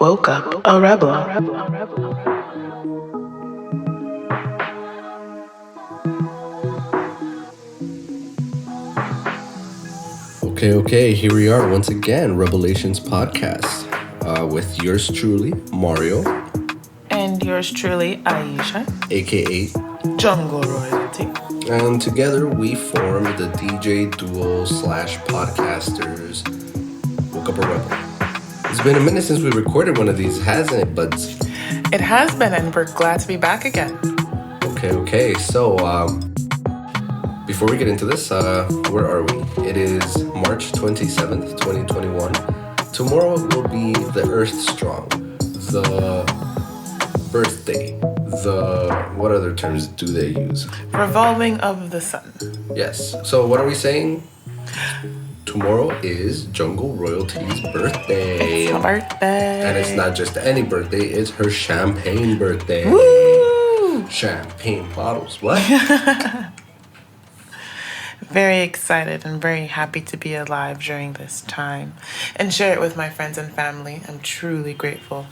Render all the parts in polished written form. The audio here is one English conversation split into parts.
Woke up a rebel. Okay, here we are once again, Rebelations podcast, with yours truly, Mario, And yours truly, Aisha. aka, Jungle Royalty. and together we form the DJ duo slash podcasters, Woke Up a Rebel. It's been a minute since we recorded one of these, hasn't it, buds? It has been, and we're glad to be back again. Okay, so, before we get into this, where are we? It is March 27th, 2021. Tomorrow will be the Earth Strong, the birthday, what other terms do they use? Revolving of the sun. Yes. So what are we saying? Tomorrow is Jungle Royalty's birthday. It's her birthday. And it's not just any birthday, it's her champagne birthday. Woo! Champagne bottles, what? Very excited and very happy to be alive during this time and share it with my friends and family. I'm truly grateful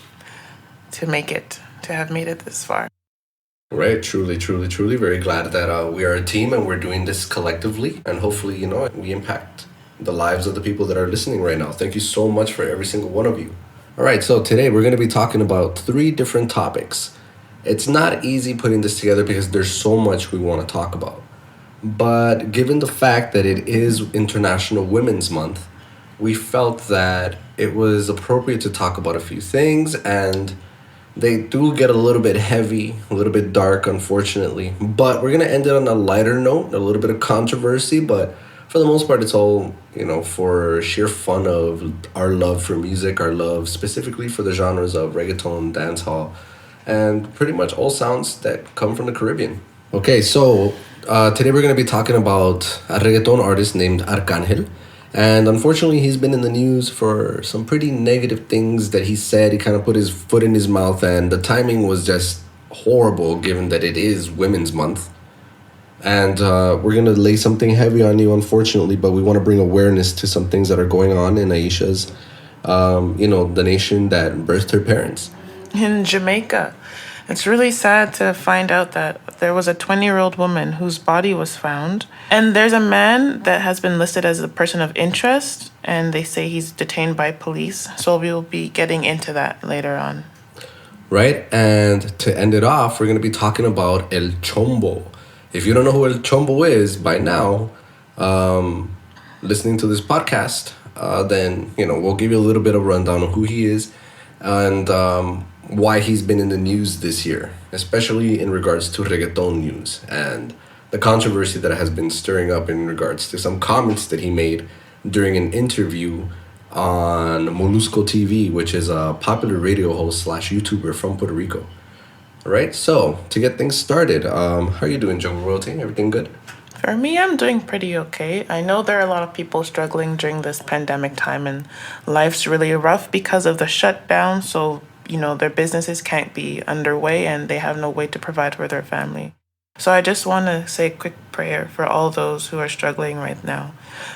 to have made it this far. Right, truly very glad that we are a team and we're doing this collectively, and hopefully, we impact the lives of the people that are listening right now. Thank you so much for every single one of you. All right, so today we're going to be talking about 3 different topics. It's not easy putting this together because there's so much we want to talk about. But given the fact that it is International Women's Month, we felt that it was appropriate to talk about a few things, and they do get a little bit heavy, a little bit dark, unfortunately. But we're going to end it on a lighter note, a little bit of controversy, but for the most part, it's all, for sheer fun of our love for music, our love specifically for the genres of reggaeton, dancehall, and pretty much all sounds that come from the Caribbean. Okay, so today we're going to be talking about a reggaeton artist named Arcangel. And unfortunately, he's been in the news for some pretty negative things that he said. He kind of put his foot in his mouth, and the timing was just horrible given that it is Women's Month. And we're going to lay something heavy on you, unfortunately, but we want to bring awareness to some things that are going on in Aisha's, the nation that birthed her parents. In Jamaica. It's really sad to find out that there was a 20-year-old woman whose body was found. And there's a man that has been listed as a person of interest, and they say he's detained by police. So we'll be getting into that later on. Right, and to end it off, we're going to be talking about El Chombo. If you don't know who El Chombo is by now, listening to this podcast, then, we'll give you a little bit of rundown on who he is and why he's been in the news this year, especially in regards to reggaeton news and the controversy that has been stirring up in regards to some comments that he made during an interview on Molusco TV, which is a popular radio host / YouTuber from Puerto Rico. All right, so to get things started, how are you doing, Jungle Royalty? Everything good? For me, I'm doing pretty okay. I know there are a lot of people struggling during this pandemic time, and life's really rough because of the shutdown, so their businesses can't be underway and they have no way to provide for their family. So I just want to say a quick prayer for all those who are struggling right now.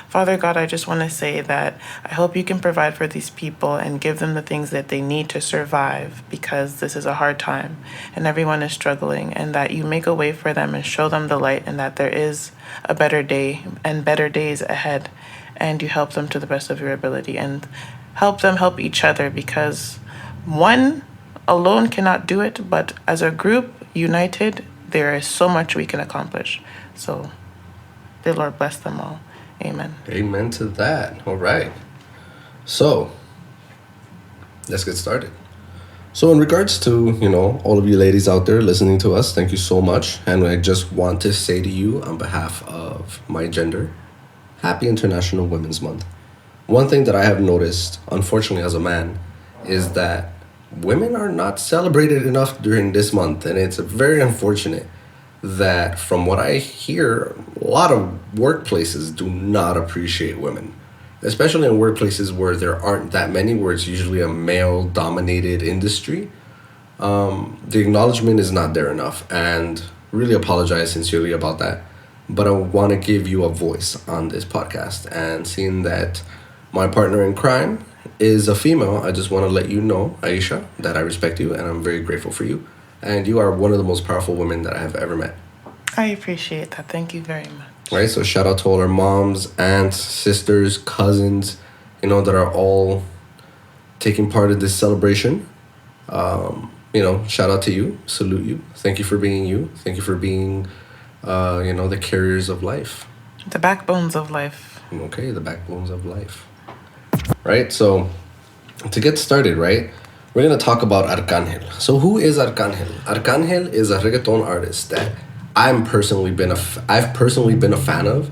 Father God, I just want to say that I hope you can provide for these people and give them the things that they need to survive, because this is a hard time and everyone is struggling, and that you make a way for them and show them the light, and that there is a better day and better days ahead, and you help them to the best of your ability and help them help each other, because one alone cannot do it, but as a group, united, there is so much we can accomplish. So, the Lord bless them all. Amen. Amen to that. All right. So, let's get started. So, in regards to, all of you ladies out there listening to us, thank you so much. And I just want to say to you, on behalf of my gender, Happy International Women's Month. One thing that I have noticed, unfortunately as a man, is that women are not celebrated enough during this month, and it's very unfortunate that, from what I hear, a lot of workplaces do not appreciate women, especially in workplaces where there aren't that many, where it's usually a male-dominated industry. The acknowledgement is not there enough, and really apologize sincerely about that. But I want to give you a voice on this podcast, and seeing that my partner in crime is a female, I just want to let you know, Aisha, that I respect you and I'm very grateful for you. And you are one of the most powerful women that I have ever met. I appreciate that. Thank you very much. Right? So shout out to all our moms, aunts, sisters, cousins, that are all taking part of this celebration. Shout out to you. Salute you. Thank you for being you. Thank you for being, the carriers of life. The backbones of life. Okay, the backbones of life. Right? So to get started, right, we're going to talk about Arcangel. So who is Arcangel? Arcangel is a reggaeton artist that I've personally been a fan of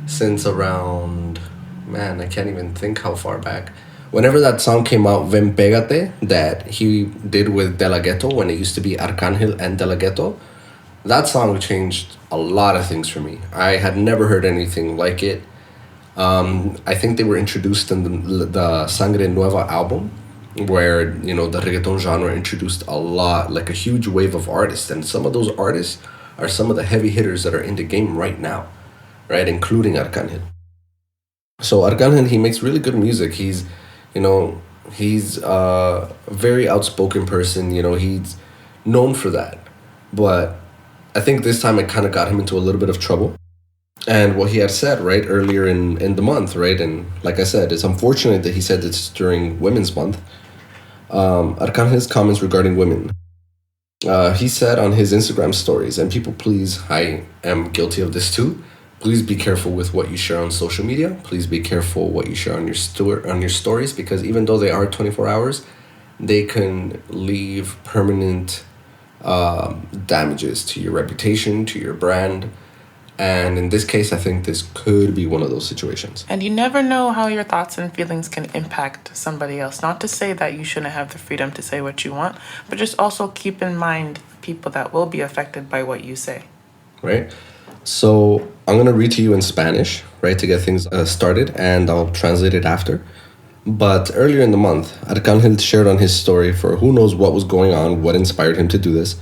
since around, man, I can't even think how far back. Whenever that song came out, Ven Pégate, that he did with De La Ghetto, when it used to be Arcangel and De La Ghetto, that song changed a lot of things for me. I had never heard anything like it. I think they were introduced in the Sangre Nueva album, where, the reggaeton genre introduced a lot, like a huge wave of artists. And some of those artists are some of the heavy hitters that are in the game right now, right? Including Arcangel. So Arcangel, he makes really good music. He's a very outspoken person. He's known for that. But I think this time it kind of got him into a little bit of trouble. And what he had said, right, earlier in the month, right, and like I said, it's unfortunate that he said this during Women's Month. Arcangel's comments regarding women. He said on his Instagram stories, and people, please, I am guilty of this too. Please be careful with what you share on social media. Please be careful what you share on your stories, because even though they are 24 hours, they can leave permanent damages to your reputation, to your brand. And in this case, I think this could be one of those situations. And you never know how your thoughts and feelings can impact somebody else. Not to say that you shouldn't have the freedom to say what you want, but just also keep in mind people that will be affected by what you say. Right? So I'm going to read to you in Spanish, right, to get things started, and I'll translate it after. But earlier in the month, Arcangel shared on his story for who knows what was going on, what inspired him to do this.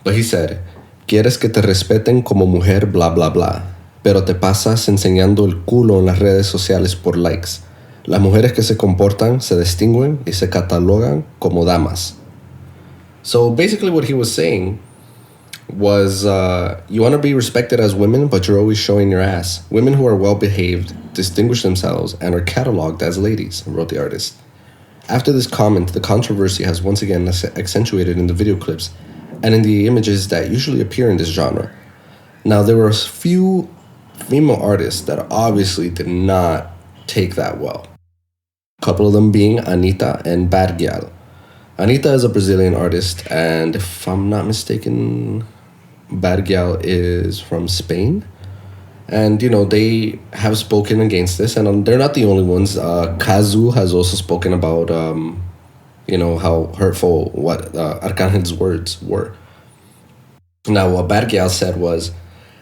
But he said, "Quieres que te respeten como mujer, bla, bla, bla, pero te pasas enseñando el culo en las redes sociales por likes. Las mujeres que se comportan se distinguen y se catalogan como damas." So basically what he was saying was, you want to be respected as women, but you're always showing your ass. Women who are well-behaved distinguish themselves and are cataloged as ladies, wrote the artist. After this comment, the controversy has once again accentuated in the video clips and in the images that usually appear in this genre. Now, there were a few female artists that obviously did not take that well. A couple of them being Anitta and Bad Gyal. Anitta is a Brazilian artist, and if I'm not mistaken, Bad Gyal is from Spain. And, they have spoken against this, and they're not the only ones. Kazu has also spoken about how hurtful what Arcangel's words were. Now, what Bad Gyal said was,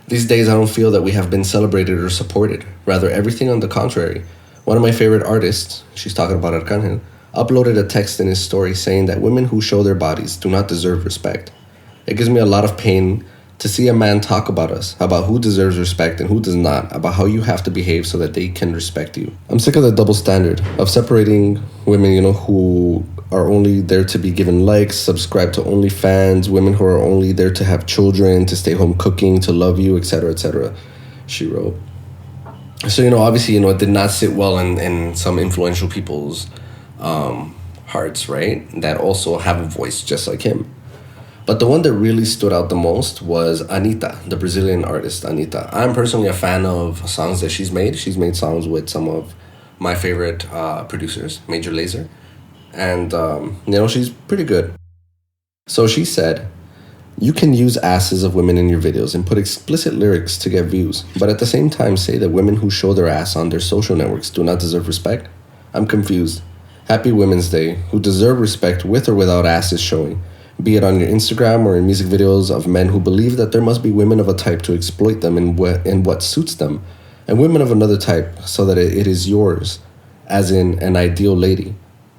"These days I don't feel that we have been celebrated or supported. Rather, everything on the contrary. One of my favorite artists," she's talking about Arcangel, uploaded a text in his story saying that women who show their bodies do not deserve respect. It gives me a lot of pain to see a man talk about us, about who deserves respect and who does not, about how you have to behave so that they can respect you. I'm sick of the double standard of separating women, who are only there to be given likes, subscribe to OnlyFans, women who are only there to have children, to stay home cooking, to love you, etc., she wrote. So, obviously, it did not sit well in some influential people's hearts, right? That also have a voice just like him. But the one that really stood out the most was Anitta, the Brazilian artist Anitta. I'm personally a fan of songs that she's made. She's made songs with some of my favorite producers, Major Lazer. And, she's pretty good. So she said, "You can use asses of women in your videos and put explicit lyrics to get views, but at the same time say that women who show their ass on their social networks do not deserve respect? I'm confused. Happy Women's Day, who deserve respect with or without asses showing, be it on your Instagram or in music videos of men who believe that there must be women of a type to exploit them in what suits them, and women of another type so that it is yours, as in an ideal lady.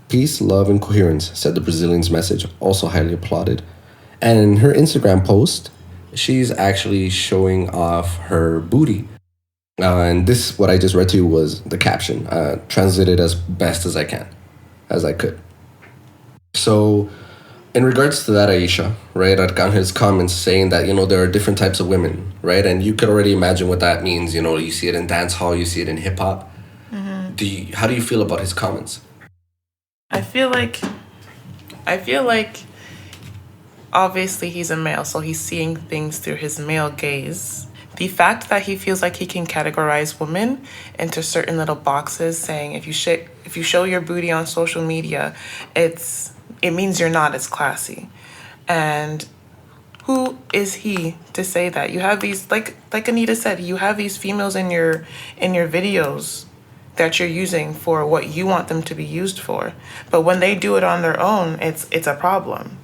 Peace, love, and coherence," said the Brazilian's message, also highly applauded. And in her Instagram post, she's actually showing off her booty. And this, what I just read to you, was the caption, translated as best as I can. as I could. So, in regards to that, Aisha, right, Arcangel's comments saying that, there are different types of women, right? And you could already imagine what that means. You see it in dance hall, you see it in hip hop. How do you feel about his comments? I feel like I feel like obviously he's a male, so he's seeing things through his male gaze. The fact that he feels like he can categorize women into certain little boxes, saying if you show your booty on social media, it means you're not as classy. And who is he to say that? You have these, like Anita said, you have these females in your videos that you're using for what you want them to be used for. But when they do it on their own, it's a problem.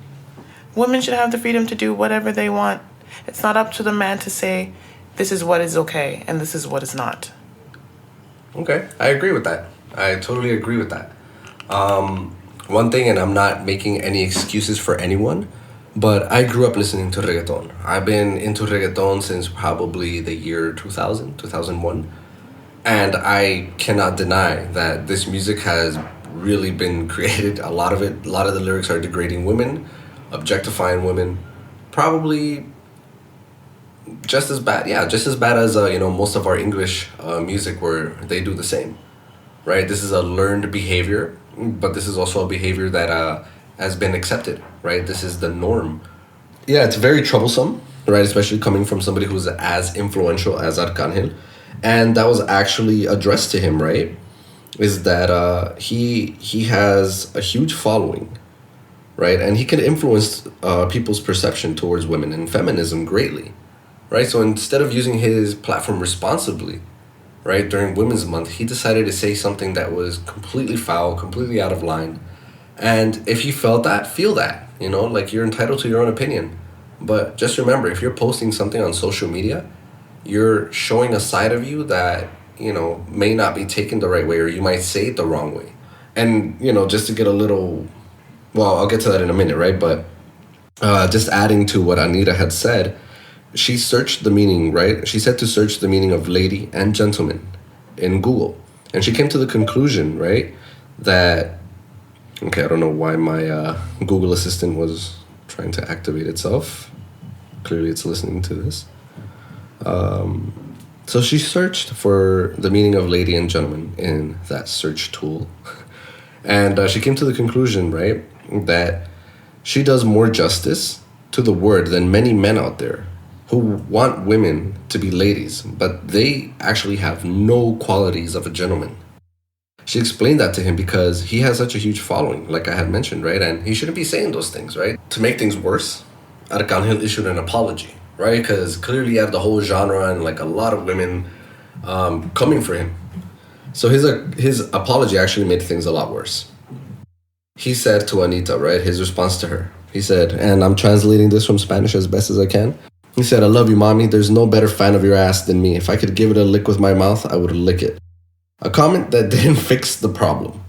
Women should have the freedom to do whatever they want. It's not up to the man to say, this is what is okay and this is what is not. Okay, I agree with that. I totally agree with that. One thing, and I'm not making any excuses for anyone, but I grew up listening to reggaeton. I've been into reggaeton since probably the year 2000, 2001. And I cannot deny that this music has really been created. A lot of the lyrics are degrading women, objectifying women, probably just as bad. Yeah, just as bad as most of our English music, where they do the same. Right. This is a learned behavior, but this is also a behavior that has been accepted. Right. This is the norm. Yeah, it's very troublesome. Right, especially coming from somebody who's as influential as Arcangel. And that was actually addressed to him, right? Is that he has a huge following, right? And he can influence people's perception towards women and feminism greatly, right? So instead of using his platform responsibly, right, during Women's Month, he decided to say something that was completely foul, completely out of line. And if you felt that, feel that, like you're entitled to your own opinion. But just remember, if you're posting something on social media, you're showing a side of you that, may not be taken the right way, or you might say it the wrong way. And, just to get a little, well, I'll get to that in a minute, right? But just adding to what Anita had said, she searched the meaning, right? She said to search the meaning of lady and gentleman in Google. And she came to the conclusion, right, that, okay, I don't know why my Google Assistant was trying to activate itself. Clearly it's listening to this. So she searched for the meaning of lady and gentleman in that search tool. And she came to the conclusion, right, that she does more justice to the word than many men out there who want women to be ladies, but they actually have no qualities of a gentleman. She explained that to him because he has such a huge following, like I had mentioned, right? And he shouldn't be saying those things, right? To make things worse, Arcangel issued an apology, right? Because clearly he had the whole genre and like a lot of women coming for him. So his apology actually made things a lot worse. He said to Anita, right, his response to her, he said, and I'm translating this from Spanish as best as I can. He said, "I love you, mommy. There's no better fan of your ass than me. If I could give it a lick with my mouth, I would lick it." A comment that didn't fix the problem.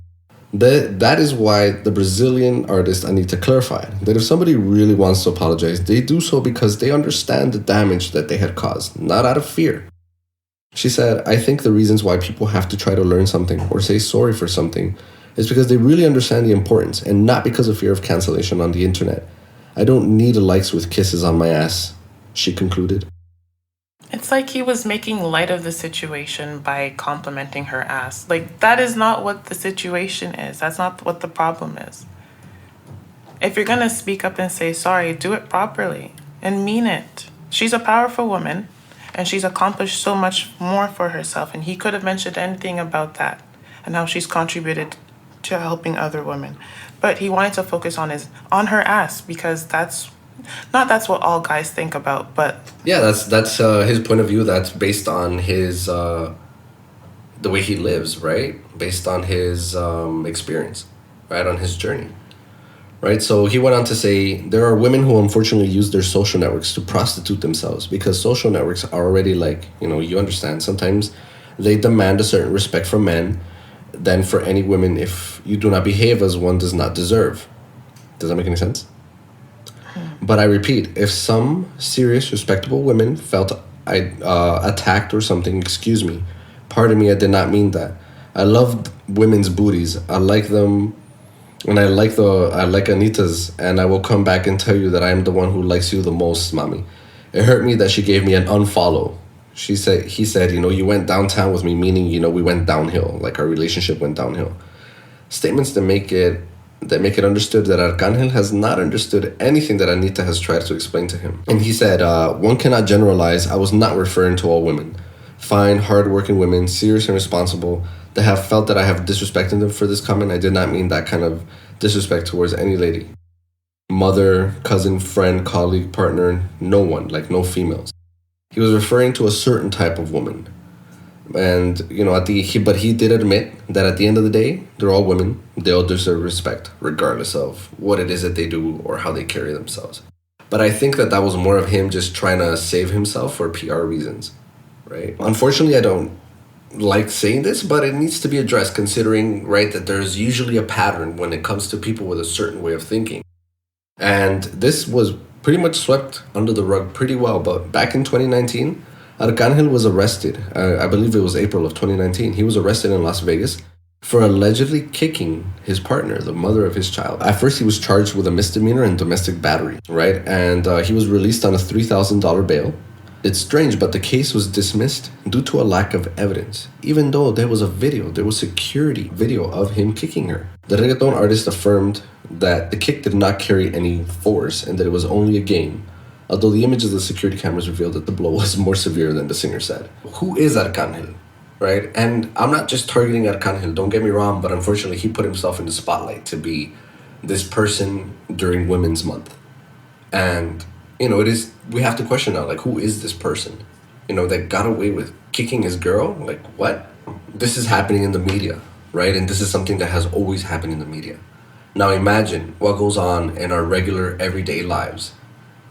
That is why the Brazilian artist Anita clarified that if somebody really wants to apologize, they do so because they understand the damage that they had caused, not out of fear. She said, "I think the reasons why people have to try to learn something or say sorry for something is because they really understand the importance and not because of fear of cancellation on the internet. I don't need likes with kisses on my ass," she concluded. It's like he was making light of the situation by complimenting her ass. Like, that is not what the situation is. That's not what the problem is. If you're going to speak up and say sorry, do it properly and mean it. She's a powerful woman and she's accomplished so much more for herself. And he could have mentioned anything about that and how she's contributed to helping other women. But he wanted to focus on her ass because that's what all guys think about, but yeah, that's his point of view. That's based on his the way he lives, right? Based on his experience, right? On his journey, right? So he went on to say there are women who unfortunately use their social networks to prostitute themselves because social networks are already like, you understand. Sometimes they demand a certain respect from men than for any women if you do not behave as one does not deserve. Does that make any sense? But I repeat, if some serious, respectable women felt attacked or something, excuse me. Pardon me, I did not mean that. I love women's booties. I like them And I like Anita's, and I will come back and tell you that I am the one who likes you the most, mommy. It hurt me that she gave me an unfollow. He said, you know, you went downtown with me, meaning, you know, we went downhill, like our relationship went downhill. Statements that make it understood that Arcangel has not understood anything that Anita has tried to explain to him. And he said, one cannot generalize. I was not referring to all women. Fine, hardworking women, serious and responsible, that have felt that I have disrespected them for this comment. I did not mean that kind of disrespect towards any lady. Mother, cousin, friend, colleague, partner, no one, like no females. He was referring to a certain type of woman. And you know, but he did admit that at the end of the day, they're all women. They all deserve respect, regardless of what it is that they do or how they carry themselves. But I think that was more of him just trying to save himself for PR reasons, right? Unfortunately, I don't like saying this, but it needs to be addressed, considering, right, that there's usually a pattern when it comes to people with a certain way of thinking. And this was pretty much swept under the rug pretty well. But back in 2019, Arcangel was arrested. I believe it was April of 2019. He was arrested in Las Vegas for allegedly kicking his partner, the mother of his child. At first, he was charged with a misdemeanor and domestic battery, right? And he was released on a $3,000 bail. It's strange, but the case was dismissed due to a lack of evidence, even though there was security video of him kicking her. The reggaeton artist affirmed that the kick did not carry any force and that it was only a game, although the images of the security cameras revealed that the blow was more severe than the singer said. Who is Arcangel, right? And I'm not just targeting Arcangel, don't get me wrong, but unfortunately he put himself in the spotlight to be this person during Women's Month. And you know, we have to question now, like, who is this person? You know, that got away with kicking his girl? Like, what? This is happening in the media, right? And this is something that has always happened in the media. Now imagine what goes on in our regular everyday lives,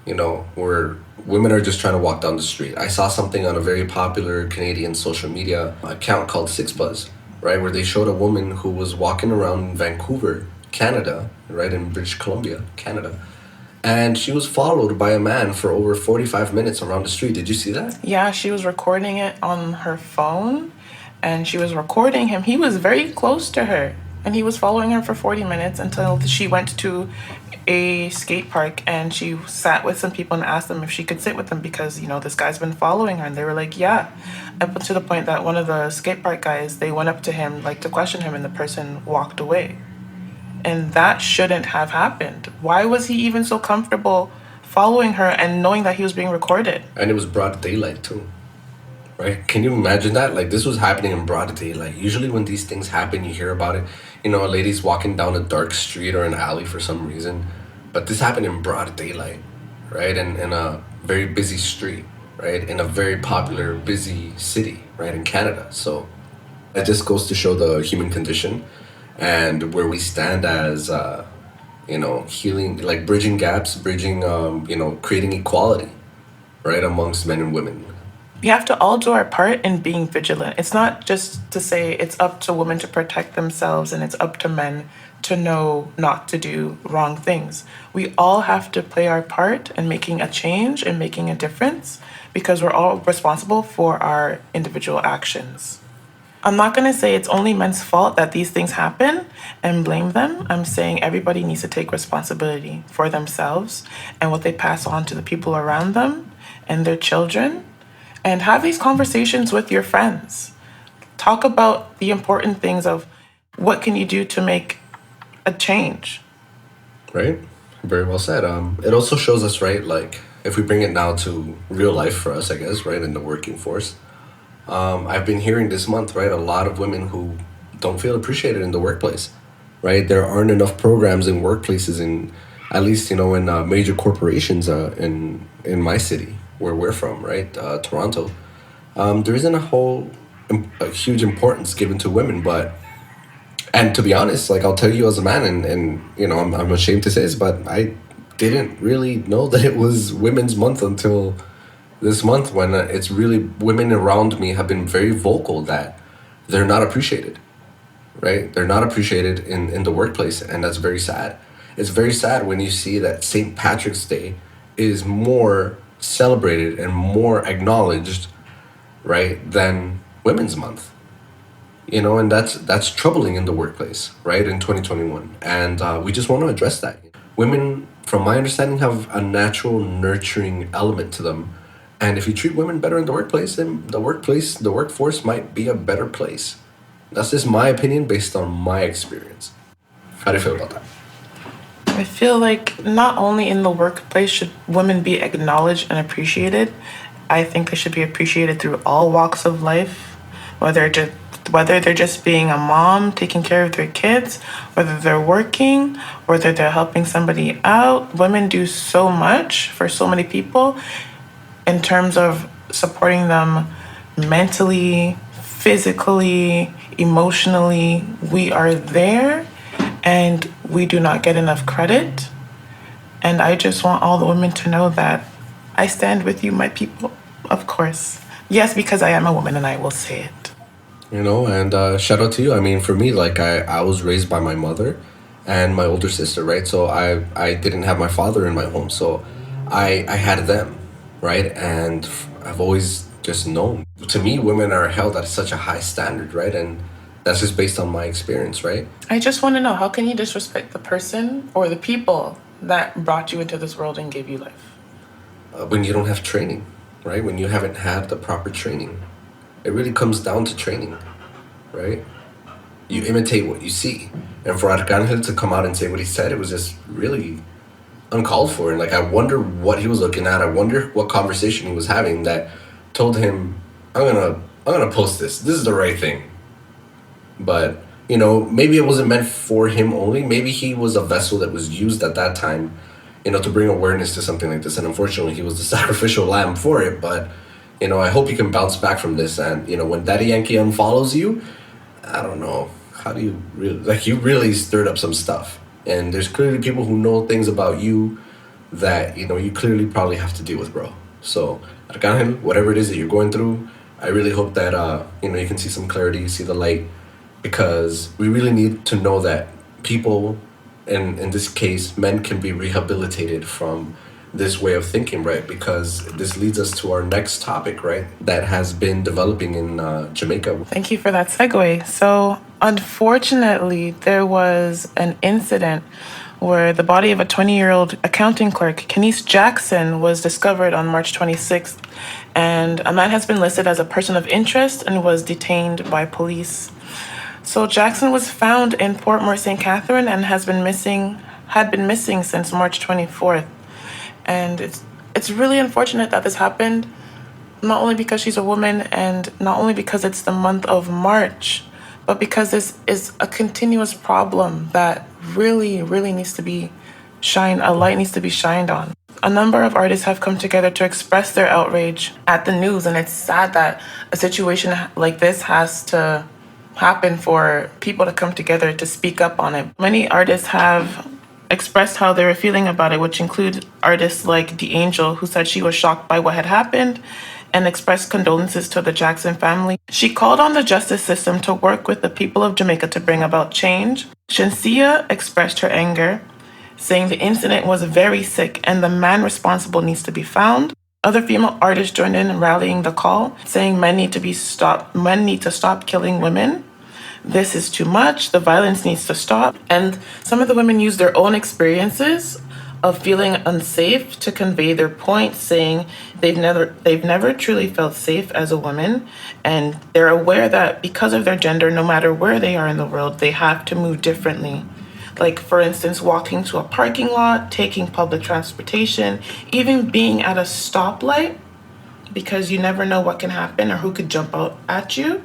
you know, where women are just trying to walk down the street. I saw something on a very popular Canadian social media account called Six Buzz, right? Where they showed a woman who was walking around Vancouver, Canada, right, in British Columbia, Canada. And she was followed by a man for over 45 minutes around the street. Did you see that? Yeah, she was recording it on her phone, and she was recording him. He was very close to her, and he was following her for 40 minutes until she went to a skate park, and she sat with some people and asked them if she could sit with them because, you know, this guy's been following her. And they were like, yeah. Up to the point that one of the skate park guys, they went up to him, like, to question him, and the person walked away. And that shouldn't have happened. Why was he even so comfortable following her and knowing that he was being recorded? And it was broad daylight too, right? Can you imagine that? Like, this was happening in broad daylight. Usually when these things happen, you hear about it. You know, a lady's walking down a dark street or an alley for some reason. But this happened in broad daylight, right? And in a very busy street, right? In a very popular, busy city, right? In Canada. So it just goes to show the human condition and where we stand as, you know, healing, like bridging gaps, you know, creating equality, right, amongst men and women. We have to all do our part in being vigilant. It's not just to say it's up to women to protect themselves and it's up to men to know not to do wrong things. We all have to play our part in making a change and making a difference because we're all responsible for our individual actions. I'm not going to say it's only men's fault that these things happen and blame them. I'm saying everybody needs to take responsibility for themselves and what they pass on to the people around them and their children. And have these conversations with your friends. Talk about the important things of what can you do to make a change. Right? Very well said. It also shows us, right, like, if we bring it now to real life for us, I guess, right, in the working force, I've been hearing this month, right, a lot of women who don't feel appreciated in the workplace, right? There aren't enough programs in workplaces, in at least, you know, in major corporations in my city where we're from, right, Toronto. There isn't a huge importance given to women, and to be honest, like, I'll tell you as a man, and you know, I'm ashamed to say this, but I didn't really know that it was Women's Month until this month, when it's really, women around me have been very vocal that they're not appreciated, right? They're not appreciated in the workplace, and that's very sad. It's very sad when you see that St. Patrick's Day is more celebrated and more acknowledged, right, than Women's Month. And that's troubling in the workplace, right? In 2021, and we just want to address that. Women, from my understanding, have a natural nurturing element to them, and if you treat women better in the workplace, then the workforce might be a better place. That's just my opinion based on my experience. How do you feel about that? I feel like not only in the workplace should women be acknowledged and appreciated, I think they should be appreciated through all walks of life, whether just whether they're just being a mom, taking care of their kids, whether they're working, whether they're helping somebody out. Women do so much for so many people in terms of supporting them mentally, physically, emotionally. We are there and we do not get enough credit. And I just want all the women to know that I stand with you, my people, of course. Yes, because I am a woman and I will say it. And shout out to you. I mean, for me, like I was raised by my mother and my older sister, right? So I didn't have my father in my home, so I had them, right? And I've always just known. To me, women are held at such a high standard, right? And that's just based on my experience, right? I just want to know, how can you disrespect the person or the people that brought you into this world and gave you life? When you don't have training, right? When you haven't had the proper training, it really comes down to training, right? You imitate what you see. And for Arcangel to come out and say what he said, it was just really uncalled for. And like, I wonder what he was looking at. I wonder what conversation he was having that told him, I'm gonna post this. This is the right thing. But maybe it wasn't meant for him only. Maybe he was a vessel that was used at that time, to bring awareness to something like this. And unfortunately, he was the sacrificial lamb for it. But I hope you can bounce back from this. And when Daddy Yankee unfollows you, I don't know, how do you really, like, you really stirred up some stuff. And there's clearly people who know things about you that you clearly probably have to deal with, bro. So Arcangel, whatever it is that you're going through, I really hope that you can see some clarity, see the light, because we really need to know that people, and in this case, men, can be rehabilitated from this way of thinking, right? Because this leads us to our next topic, right? That has been developing in Jamaica. Thank you for that segue. So, unfortunately, there was an incident where the body of a 20-year-old accounting clerk, Khanice Jackson, was discovered on March 26th. And a man has been listed as a person of interest and was detained by police. So Jackson was found in Portmore, St. Catherine, and had been missing since March 24th. And it's really unfortunate that this happened, not only because she's a woman and not only because it's the month of March, but because this is a continuous problem that really, really needs to be a light needs to be shined on. A number of artists have come together to express their outrage at the news, and it's sad that a situation like this has to happen for people to come together to speak up on it. Many artists have expressed how they were feeling about it, which include artists like Angel, who said she was shocked by what had happened and expressed condolences to the Jackson family. She called on the justice system to work with the people of Jamaica to bring about change. Shansia expressed her anger, saying the incident was very sick and the man responsible needs to be found. Other female artists joined in rallying the call, saying men need to stop killing women. This is too much. The violence needs to stop. And some of the women used their own experiences of feeling unsafe to convey their point, saying they've never truly felt safe as a woman, and they're aware that because of their gender, no matter where they are in the world, they have to move differently. Like, for instance, walking to a parking lot, taking public transportation, even being at a stoplight, because you never know what can happen or who could jump out at you.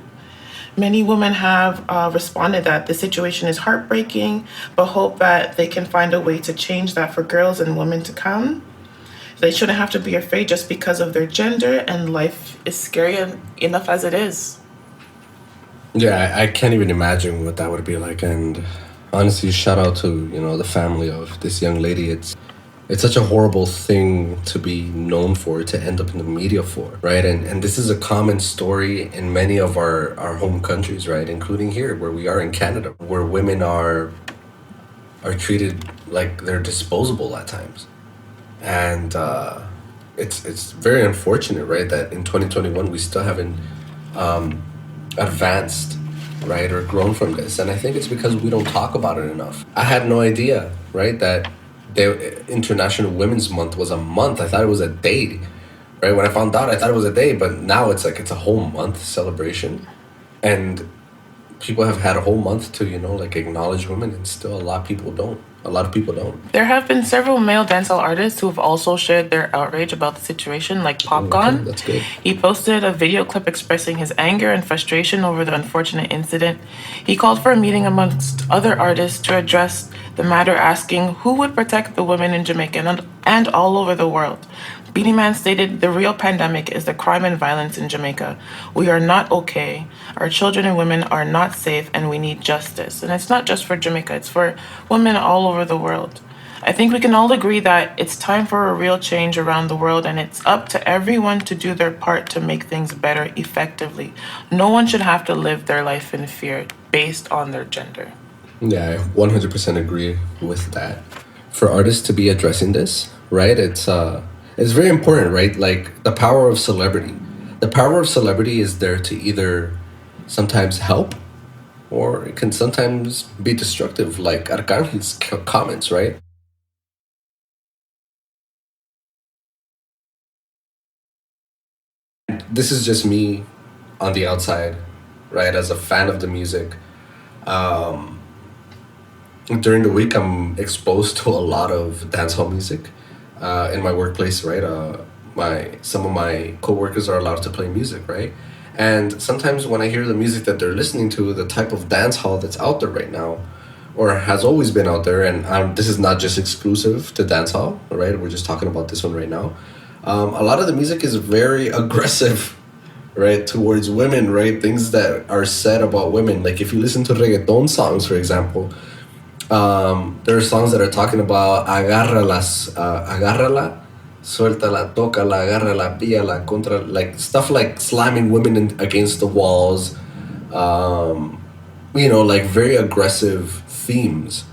Many women have responded that the situation is heartbreaking, but hope that they can find a way to change that for girls and women to come. They shouldn't have to be afraid just because of their gender, and life is scary enough as it is. Yeah, I can't even imagine what that would be like. And honestly, shout out to the family of this young lady. It's such a horrible thing to be known for, to end up in the media for, right? And this is a common story in many of our home countries, right? Including here, where we are in Canada, where women are treated like they're disposable at times. And it's very unfortunate, right, that in 2021 we still haven't advanced right, or grown from this. And I think it's because we don't talk about it enough. I had no idea, right, that International Women's Month was a month. I thought it was a day, right? When I found out, I thought it was a day, but now it's like it's a whole month celebration. And people have had a whole month to, like acknowledge women, and still a lot of people don't. A lot of people don't. There have been several male dancehall artists who have also shared their outrage about the situation, like Okay, Popcorn. that's good. He posted a video clip expressing his anger and frustration over the unfortunate incident. He called for a meeting amongst other artists to address the matter, asking who would protect the women in Jamaica and all over the world. Beanie Man stated, "The real pandemic is the crime and violence in Jamaica. We are not okay. Our children and women are not safe, and we need justice." And it's not just for Jamaica, it's for women all over the world. I think we can all agree that it's time for a real change around the world, and it's up to everyone to do their part to make things better effectively. No one should have to live their life in fear based on their gender. Yeah, I 100% agree with that. For artists to be addressing this, right? It's very important, right? Like the power of celebrity. The power of celebrity is there to either sometimes help, or it can sometimes be destructive, like Arcangel's comments, right? This is just me on the outside, right? As a fan of the music. Um, During the week, I'm exposed to a lot of dancehall music in my workplace, right? My Some of my coworkers are allowed to play music, right? And sometimes when I hear the music that they're listening to, the type of dancehall that's out there right now, or has always been out there, and this is not just exclusive to dancehall, right? We're just talking about this one right now. A lot of the music is very aggressive, right, towards women, right? Things that are said about women. Like if you listen to reggaeton songs, for example, there are songs that are talking about agárrala, suéltala, tócala, agárrala, píala, contra, like stuff like slamming women against the walls, like very aggressive themes,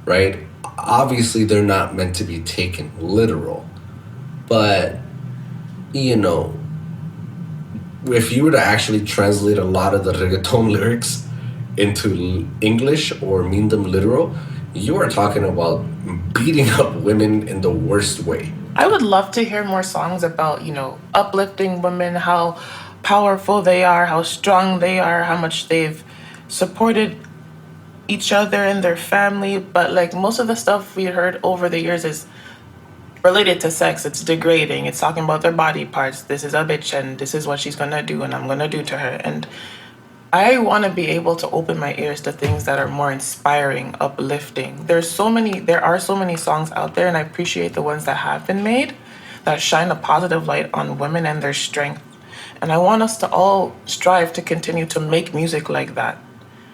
right? Obviously, they're not meant to be taken literal, but, you know, if you were to actually translate a lot of the reggaeton lyrics into English or mean them literal, you are talking about beating up women in the worst way. I would love to hear more songs about, uplifting women, how powerful they are, how strong they are, how much they've supported each other and their family. But like most of the stuff we heard over the years is related to sex. It's degrading. It's talking about their body parts. This is a bitch and this is what she's gonna do and I'm gonna do to her. And I want to be able to open my ears to things that are more inspiring, uplifting. There are so many songs out there, and I appreciate the ones that have been made that shine a positive light on women and their strength. And I want us to all strive to continue to make music like that.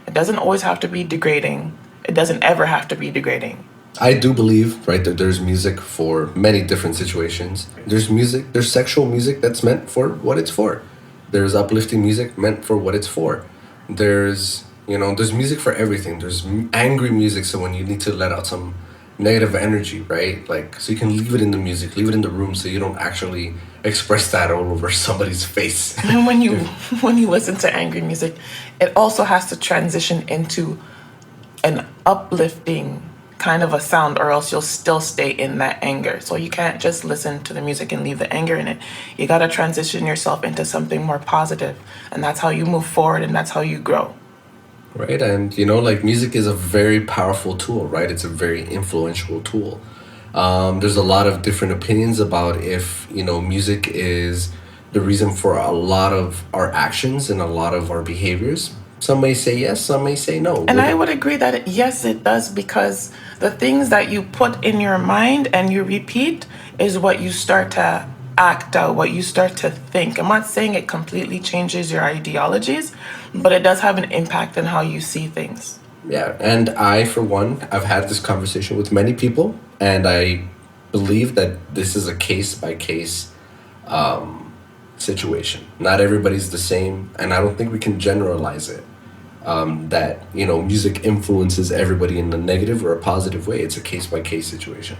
It doesn't always have to be degrading. It doesn't ever have to be degrading. I do believe, right, that there's music for many different situations. There's sexual music that's meant for what it's for. There's uplifting music meant for what it's for. There's music for everything. There's angry music, so when you need to let out some negative energy, right? Like, so you can leave it in the music, leave it in the room, so you don't actually express that all over somebody's face. And when you listen to angry music, it also has to transition into an uplifting kind of a sound, or else you'll still stay in that anger. So you can't just listen to the music and leave the anger in it. You got to transition yourself into something more positive, and that's how you move forward and that's how you grow. Right, and like music is a very powerful tool, right? It's a very influential tool. There's a lot of different opinions about if music is the reason for a lot of our actions and a lot of our behaviors. Some may say yes, some may say no. And I would agree that yes, it does, because the things that you put in your mind and you repeat is what you start to act out, what you start to think. I'm not saying it completely changes your ideologies, but it does have an impact on how you see things. Yeah, and I, for one, I've had this conversation with many people, and I believe that this is a case by case situation. Not everybody's the same, and I don't think we can generalize it. That music influences everybody in a negative or a positive way. It's a case by case situation.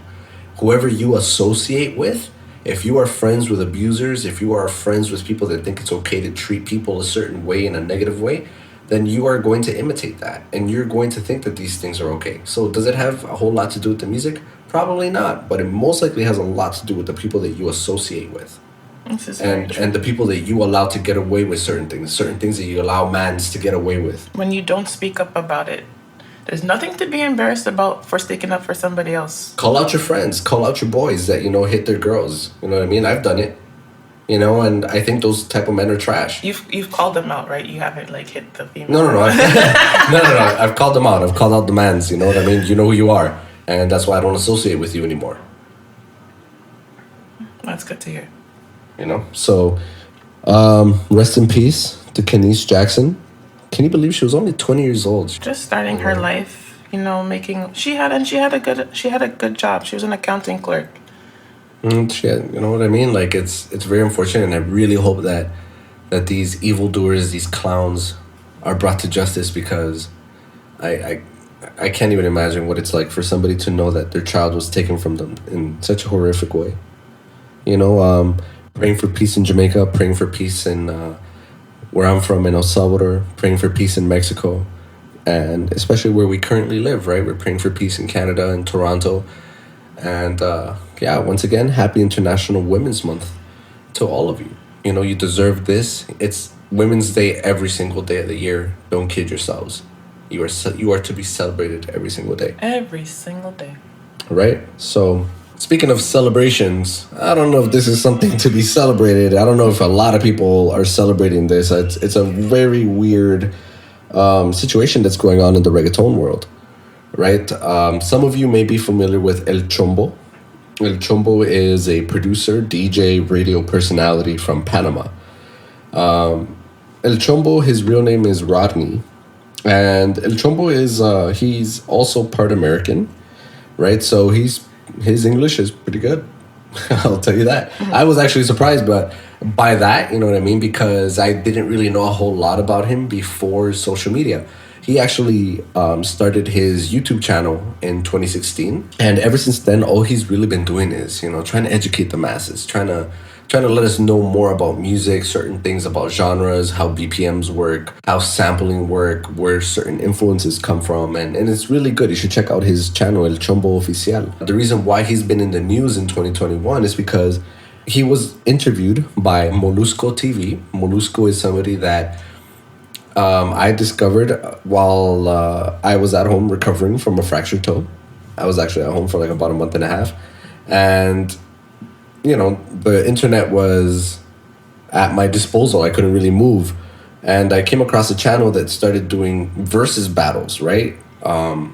Whoever you associate with, if you are friends with abusers, if you are friends with people that think it's okay to treat people a certain way in a negative way, then you are going to imitate that and you're going to think that these things are okay. So does it have a whole lot to do with the music? Probably not, but it most likely has a lot to do with the people that you associate with. This is very true. And the people that you allow to get away with certain things that you allow mans to get away with. When you don't speak up about it, there's nothing to be embarrassed about for sticking up for somebody else. Call out your friends, call out your boys that, hit their girls. You know what I mean? I've done it. And I think those type of men are trash. You've called them out, right? You haven't like hit the female. No. No. I've called them out. I've called out the mans. You know what I mean? You know who you are, and that's why I don't associate with you anymore. That's good to hear. So rest in peace to Khanice Jackson. Can you believe she was only 20 years old? Just starting her life, she had a good job. She was an accounting clerk. You know what I mean? Like it's very unfortunate, and I really hope that these evildoers, these clowns, are brought to justice, because I can't even imagine what it's like for somebody to know that their child was taken from them in such a horrific way. Praying for peace in Jamaica, praying for peace in where I'm from in El Salvador, praying for peace in Mexico, and especially where we currently live, right? We're praying for peace in Canada and Toronto. And once again, happy International Women's Month to all of you. You deserve this. It's Women's Day every single day of the year. Don't kid yourselves. You are to be celebrated every single day. Every single day. Right? So, speaking of celebrations, I don't know if this is something to be celebrated. I don't know if a lot of people are celebrating this. It's a very weird situation that's going on in the reggaeton world. Right? Some of you may be familiar with El Chombo. El Chombo is a producer, DJ, radio personality from Panama. El Chombo, his real name is Rodney. And El Chombo is, he's also part American, right? So his English is pretty good. I'll tell you that. Mm-hmm. I was actually surprised by that, you know what I mean? Because I didn't really know a whole lot about him before social media. He actually started his YouTube channel in 2016. And ever since then, all he's really been doing is, trying to educate the masses, trying to let us know more about music, certain things about genres, how BPMs work, how sampling work, where certain influences come from. And it's really good. You should check out his channel, El Chombo Oficial. The reason why he's been in the news in 2021 is because he was interviewed by Molusco TV. Molusco is somebody that I discovered while I was at home recovering from a fractured toe. I was actually at home for like about a month and a half. And, the internet was at my disposal. I couldn't really move. And I came across a channel that started doing versus battles, right? A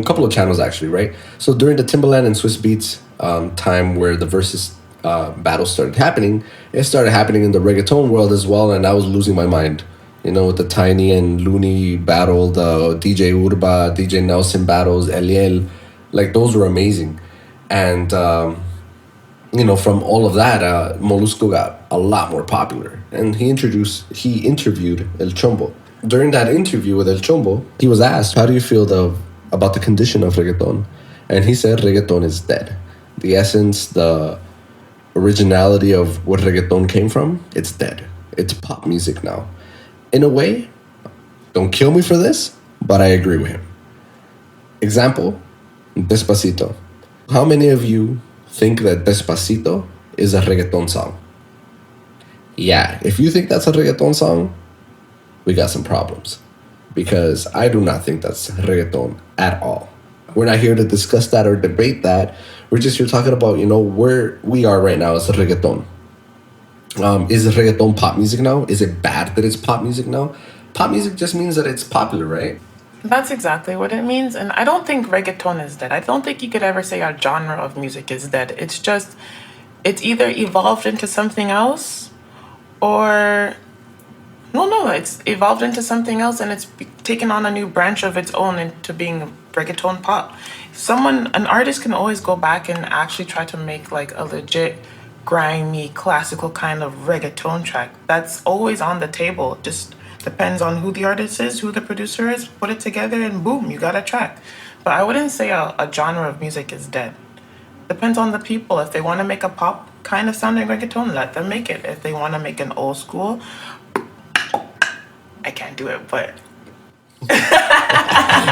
couple of channels actually, right? So during the Timbaland and Swiss Beats time where the versus battles started happening, it started happening in the reggaeton world as well. And I was losing my mind. With the Tiny and Looney battle, the DJ Urba, DJ Nelson battles, Eliel, like those were amazing. And, from all of that, Molusco got a lot more popular. And he interviewed El Chombo. During that interview with El Chombo, he was asked, how do you feel about the condition of reggaeton? And he said, reggaeton is dead. The essence, the originality of what reggaeton came from, it's dead. It's pop music now. In a way, don't kill me for this, but I agree with him. Example, Despacito. How many of you think that Despacito is a reggaeton song? Yeah, if you think that's a reggaeton song, we got some problems. Because I do not think that's reggaeton at all. We're not here to discuss that or debate that. We're just here talking about, where we are right now as a reggaeton. Is reggaeton pop music now? Is it bad that it's pop music now? Pop music just means that it's popular, right? That's exactly what it means. And I don't think reggaeton is dead. I don't think you could ever say a genre of music is dead. It's either evolved into something else or... No, it's evolved into something else and it's taken on a new branch of its own into being reggaeton pop. An artist can always go back and actually try to make like a legit grimy, classical kind of reggaeton track. That's always on the table. Just depends on who the artist is, who the producer is, put it together and boom, you got a track. But I wouldn't say a genre of music is dead. Depends on the people. If they want to make a pop kind of sounding reggaeton, let them make it. If they want to make an old school, I can't do it, but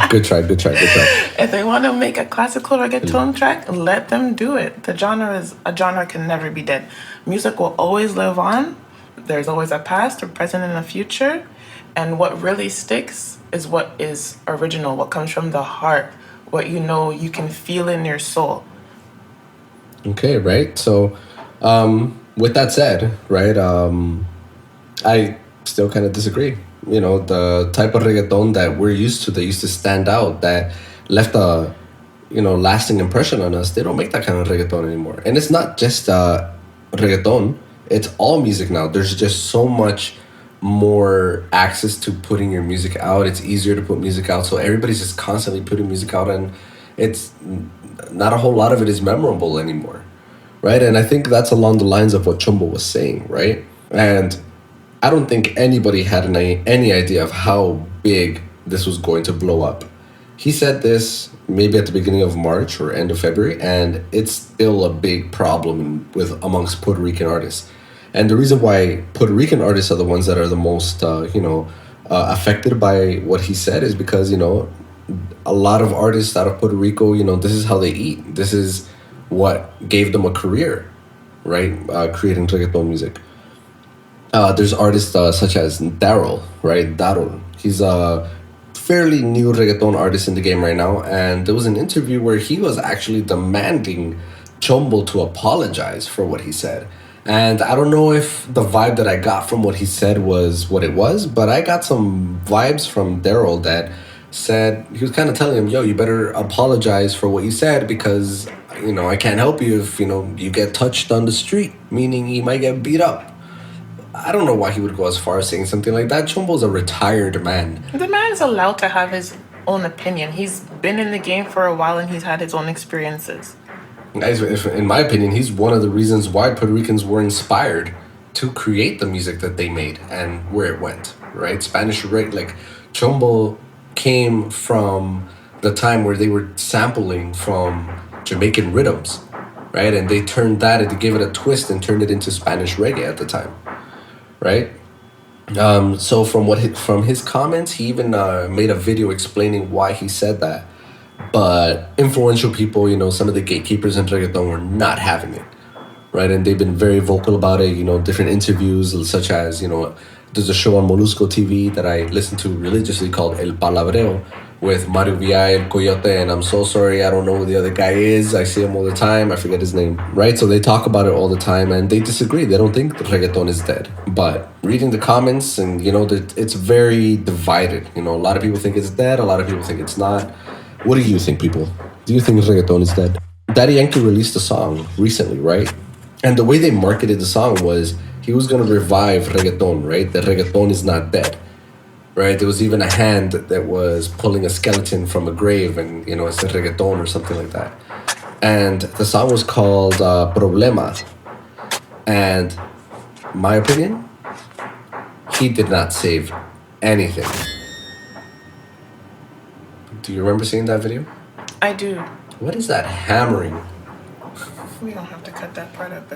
Good try, good try, good try. If they want to make a classical reggaeton track, let them do it. The genre is a genre can never be dead. Music will always live on. There's always a past, a present, and a future. And what really sticks is what is original, what comes from the heart, what you know you can feel in your soul. Okay, right. So, with that said, right, I still kind of disagree. You know, the type of reggaeton that we're used to, that used to stand out, that left a, lasting impression on us, they don't make that kind of reggaeton anymore. And it's not just reggaeton, it's all music now. There's just so much more access to putting your music out. It's easier to put music out. So everybody's just constantly putting music out, and it's not a whole lot of it is memorable anymore. Right. And I think that's along the lines of what Chumbo was saying. Right. And I don't think anybody had any idea of how big this was going to blow up. He said this maybe at the beginning of March or end of February, and it's still a big problem with amongst Puerto Rican artists. And the reason why Puerto Rican artists are the ones that are the most, affected by what he said is because, a lot of artists out of Puerto Rico, this is how they eat. This is what gave them a career, right? Creating reggaeton music. There's artists such as Daryl, right? Daryl. He's a fairly new reggaeton artist in the game right now. And there was an interview where he was actually demanding Chombo to apologize for what he said. And I don't know if the vibe that I got from what he said was what it was, but I got some vibes from Daryl that said, he was kind of telling him, yo, you better apologize for what you said because, I can't help you if, you get touched on the street, meaning you might get beat up. I don't know why he would go as far as saying something like that. Chumbo's a retired man. The man is allowed to have his own opinion. He's been in the game for a while and he's had his own experiences. Guys, in my opinion, he's one of the reasons why Puerto Ricans were inspired to create the music that they made and where it went, right? Spanish reggae, like Chumbo came from the time where they were sampling from Jamaican rhythms, right? And they turned that and they gave it a twist and turned it into Spanish reggae at the time, right? So from his comments, he even made a video explaining why he said that. But influential people, some of the gatekeepers in reggaeton were not having it, right? And they've been very vocal about it, different interviews, such as, there's a show on Molusco TV that I listen to religiously called El Palabreo with Mario Villa, El Coyote, and I'm so sorry, I don't know who the other guy is. I see him all the time. I forget his name, right? So they talk about it all the time, and they disagree. They don't think the reggaeton is dead. But reading the comments, and, it's very divided. A lot of people think it's dead. A lot of people think it's not. What do you think, people? Do you think reggaeton is dead? Daddy Yankee released a song recently, right? And the way they marketed the song was he was going to revive reggaeton, right? That reggaeton is not dead, right? There was even a hand that was pulling a skeleton from a grave and, it said reggaeton or something like that. And the song was called Problema. And my opinion, he did not save anything. Do you remember seeing that video? I do. What is that hammering? We don't have to cut that part up.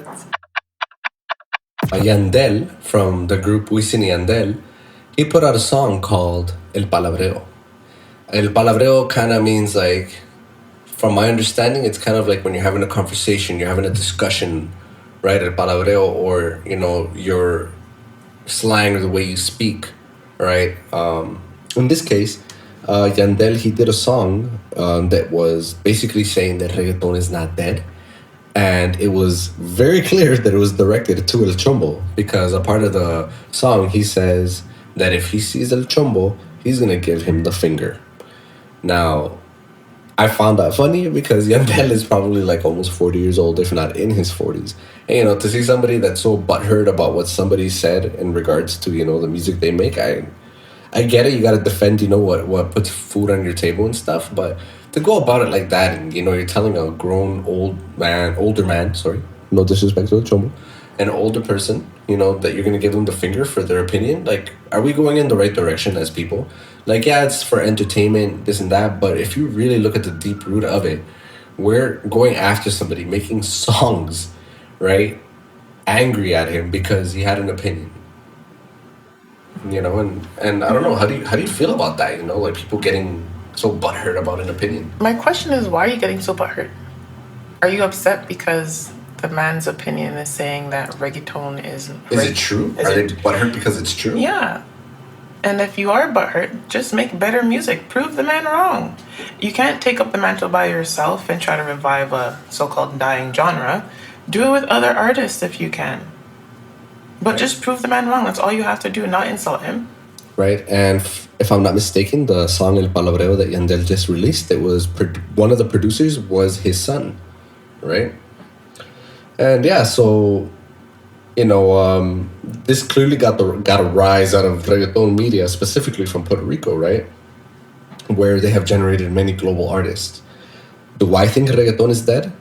Yandel, from the group Wisin y Yandel, he put out a song called El Palabreo. El Palabreo kind of means like, from my understanding, it's kind of like when you're having a conversation, you're having a discussion, right? El Palabreo, or, your slang or the way you speak, right? In this case, Yandel, he did a song that was basically saying that reggaeton is not dead. And it was very clear that it was directed to El Chombo, because a part of the song, he says that if he sees El Chombo, he's going to give him the finger. Now, I found that funny because Yandel is probably like almost 40 years old, if not in his 40s. And, to see somebody that's so butthurt about what somebody said in regards to, the music they make, I get it. You got to defend, what puts food on your table and stuff. But to go about it like that, and, you're telling a grown older man, sorry, no disrespect to the Chombo, an older person, that you're going to give them the finger for their opinion. Like, are we going in the right direction as people? Like, yeah, it's for entertainment, this and that. But if you really look at the deep root of it, we're going after somebody, making songs, right, angry at him because he had an opinion. And I don't know, how do you feel about that? Like people getting so butthurt about an opinion. My question is, why are you getting so butthurt? Are you upset because the man's opinion is saying that reggaeton is... Is it true? Are they butthurt because it's true? Yeah. And if you are butthurt, just make better music. Prove the man wrong. You can't take up the mantle by yourself and try to revive a so-called dying genre. Do it with other artists if you can. But just prove the man wrong. That's all you have to do, not insult him. Right, and if I'm not mistaken, the song El Palabreo that Yandel just released, it was one of the producers was his son, right? And yeah, so this clearly got a rise out of reggaeton media, specifically from Puerto Rico, right? Where they have generated many global artists. Do I think reggaeton is dead?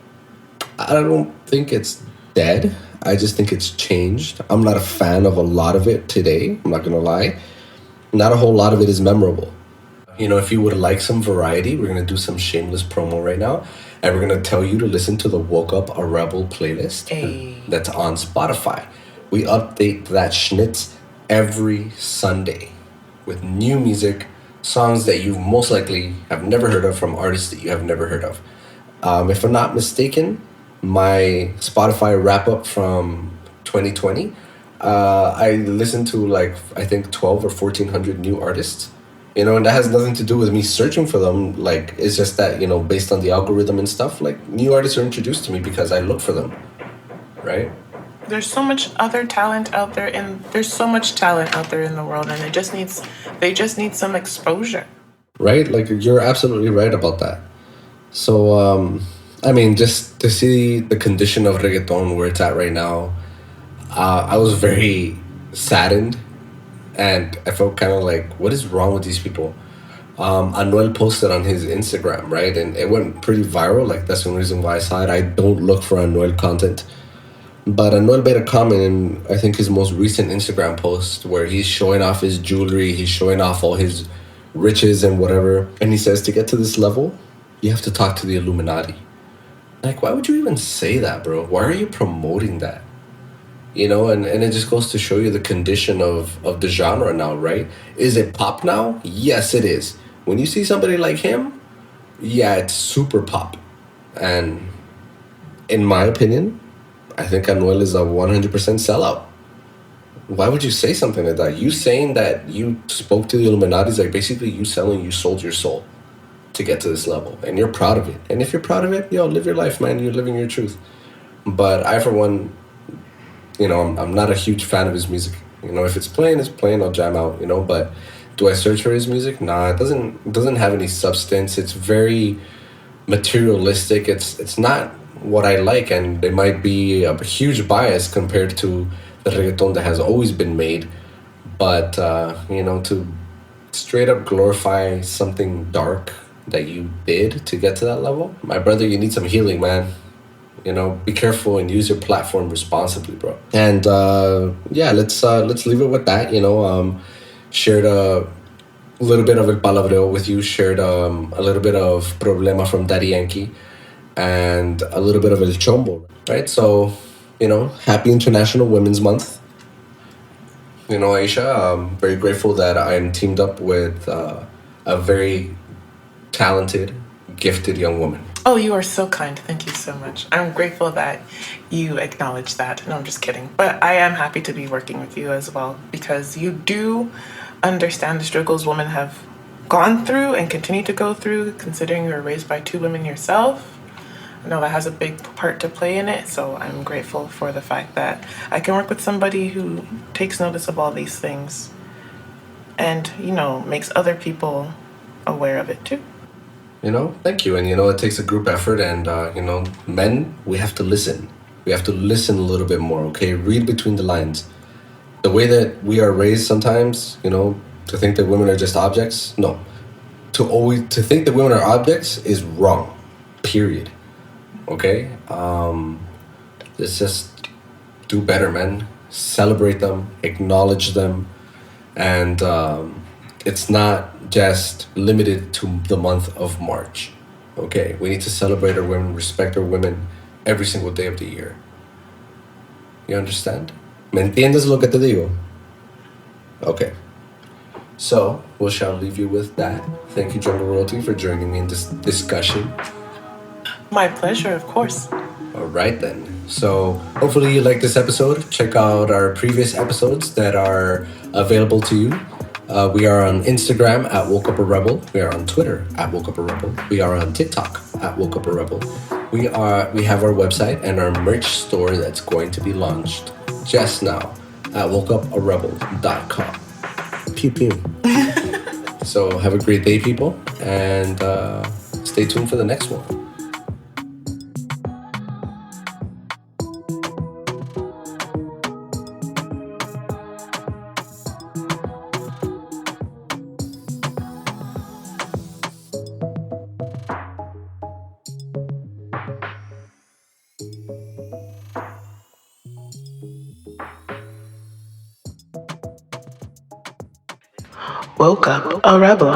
I don't think it's dead. I just think it's changed. I'm not a fan of a lot of it today. I'm not gonna lie. Not a whole lot of it is memorable. If you would like some variety, we're gonna do some shameless promo right now, and we're gonna tell you to listen to the Woke Up a Rebel playlist that's on Spotify. We update that schnitz every Sunday with new music, songs that you most likely have never heard of from artists that you have never heard of. If I'm not mistaken, my Spotify wrap up from 2020, I listened to I think 12 or 1400 new artists, and that has nothing to do with me searching for them. It's just that, based on the algorithm and stuff, new artists are introduced to me because I look for them, right? There's so much other talent out there, and there's so much talent out there in the world, and they just need some exposure. Right? You're absolutely right about that. So, just to see the condition of reggaeton where it's at right now, I was very saddened, and I felt kind of like, what is wrong with these people? Anuel posted on his Instagram, right? And it went pretty viral. That's the only reason why I saw it. I don't look for Anuel content. But Anuel made a comment in, I think, his most recent Instagram post where he's showing off his jewelry, he's showing off all his riches and whatever. And he says, to get to this level, you have to talk to the Illuminati. Why would you even say that, bro? Why are you promoting that? And it just goes to show you the condition of the genre now, right? Is it pop now? Yes, it is. When you see somebody like him, yeah, it's super pop. And in my opinion, I think Anuel is a 100% sellout. Why would you say something like that? You saying that you spoke to the Illuminati is basically you sold your soul to get to this level. And you're proud of it. And if you're proud of it, live your life, man. You're living your truth. But I, for one, I'm not a huge fan of his music. If it's playing, I'll jam out, But do I search for his music? Nah, it doesn't have any substance. It's very materialistic. It's not what I like, and there might be a huge bias compared to the reggaeton that has always been made. But, to straight up glorify something dark that you did to get to that level, my brother, you need some healing, man. Be careful and use your platform responsibly, bro. And let's leave it with that. Shared a little bit of El Palabreo with you, shared a little bit of Problema from Daddy Yankee, and a little bit of El Chombo, right? So, happy International Women's Month. Aisha, I'm very grateful that I'm teamed up with a very talented, gifted young woman. Oh, you are so kind. Thank you so much. I'm grateful that you acknowledge that. No, I'm just kidding. But I am happy to be working with you as well, because you do understand the struggles women have gone through and continue to go through, considering you were raised by two women yourself. I know that has a big part to play in it, so I'm grateful for the fact that I can work with somebody who takes notice of all these things and, makes other people aware of it too. Thank you. And, it takes a group effort. And, men, we have to listen. We have to listen a little bit more, okay? Read between the lines. The way that we are raised sometimes, to think that women are just objects. No. To think that women are objects is wrong. Period. Okay? Let's just do better, man. Celebrate them. Acknowledge them. And it's not just limited to the month of March. Okay, we need to celebrate our women, respect our women every single day of the year. You understand? ¿Me entiendes lo que te digo? Okay. So we shall leave you with that. Thank you, Jungle Royalty, for joining me in this discussion. My pleasure, of course. All right, then. So hopefully you like this episode. Check out our previous episodes that are available to you. We are on Instagram at Woke Up a Rebel. We are on Twitter at Woke Up a Rebel. We are on TikTok at Woke Up a Rebel. We have our website and our merch store that's going to be launched just now at wokeuparebel.com. Pew pew. So have a great day, people, and stay tuned for the next one. Woke up a rebel.